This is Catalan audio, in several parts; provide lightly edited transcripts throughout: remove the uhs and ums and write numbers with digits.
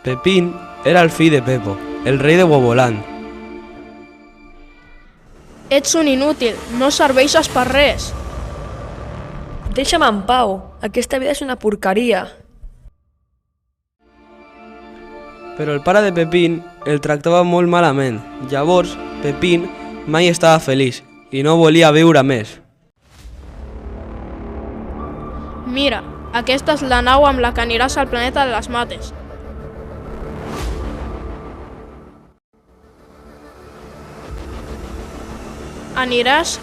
Pepín era el fill de Pepo, el rei de Woboland. Ets un inútil, no serveixes per res. Deixa'm en pau, aquesta vida és una porqueria. Però el pare de Pepín el tractava molt malament. Llavors, Pepín mai estava feliç i no volia viure més. Mira, aquesta és la nau amb la que aniràs al planeta de les mates. Aniràs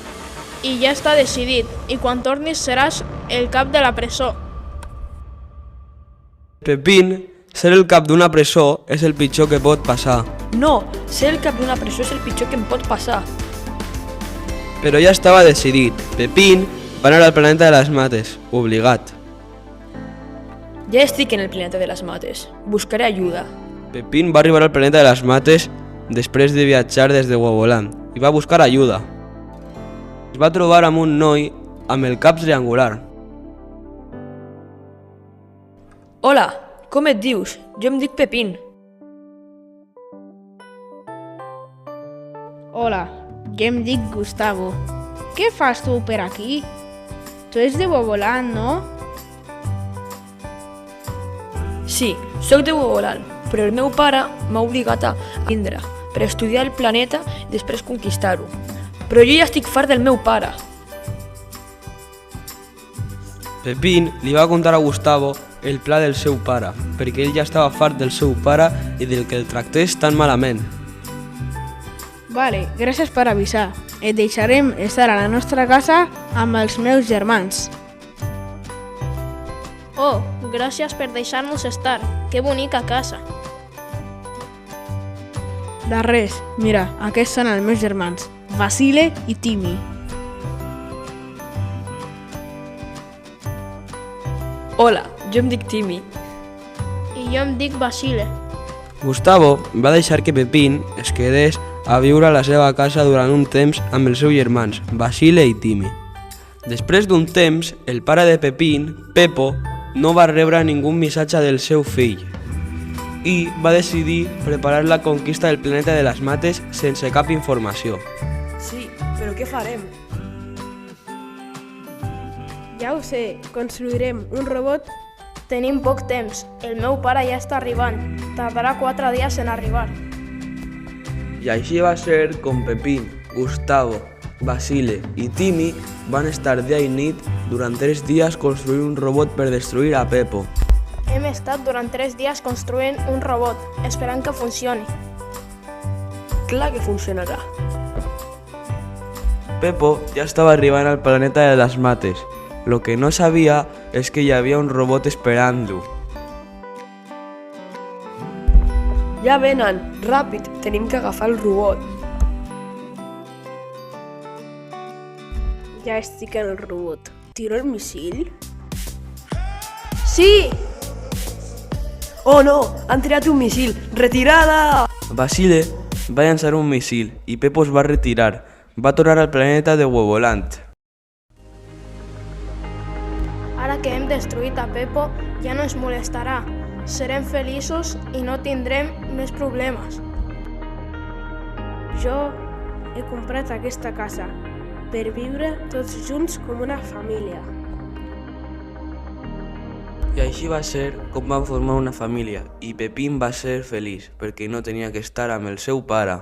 i ja està decidit, i quan tornis seràs el cap de la presó. Pepín, ser el cap d'una presó és el pitjor que pot passar. No, ser el cap d'una presó és el pitjor que em pot passar. Però ja estava decidit. Pepín va anar al planeta de les mates, obligat. Ja estic en el planeta de les mates. Buscaré ajuda. Pepín va arribar al planeta de les mates després de viatjar des de Woboland i va buscar ajuda. Es va trobar amb un noi amb el cap triangular. Hola, com et dius? Jo em dic Pepín. Hola, jo em dic Gustavo. Què fas tu per aquí? Tu ets de Woboland, no? Sí, sóc de Woboland, però el meu pare m'ha obligat a vindre per estudiar el planeta i després conquistar-ho. Però jo ja estic fart del meu pare. Pepín li va contar a Gustavo el pla del seu pare, perquè ell ja estava fart del seu pare i del que el tractés tan malament. Vale, gràcies per avisar. Et deixarem estar a la nostra casa amb els meus germans. Oh, gràcies per deixar-nos estar. Que bonica casa. De res, mira, aquests són els meus germans, Basile i Timmy. Hola, jo em dic Timmy. I jo em dic Basile. Gustavo va deixar que Pepín es quedés a viure a la seva casa durant un temps amb els seus germans, Basile i Timmy. Després d'un temps, el pare de Pepín, Pepo, no va rebre ningú missatge del seu fill i va decidir preparar la conquista del planeta de les mates sense cap informació. Sí, però què farem? Ja ho sé, construirem un robot. Tenim poc temps. El meu pare ja està arribant. Tardarà 4 dies en arribar. I així va ser com Pepín, Gustavo, Basile i Timmy van estar dia i nit durant 3 dies construint un robot per destruir a Pepo. Hem estat durant 3 dies construint un robot, esperant que funcioni. Clar que funcionarà. Pepo ja estava arribant al planeta de les mates. Lo que no sabia és que hi havia un robot esperant-lo. Ja venen, ràpid, tenim que agafar el robot. Ja estic en el robot. Tiro el missil? Sí! Oh no, han tirat un missil! Retirada! Basile va llançar un missil i Pepo es va retirar. Va tornar al planeta de Woboland. Ara que hem destruït a Pepo, ja no ens molestarà. Serem feliços i no tindrem més problemes. Jo he comprat aquesta casa per viure tots junts com una família. I així va ser com van formar una família i Pepín va ser feliç perquè no tenia que estar amb el seu pare.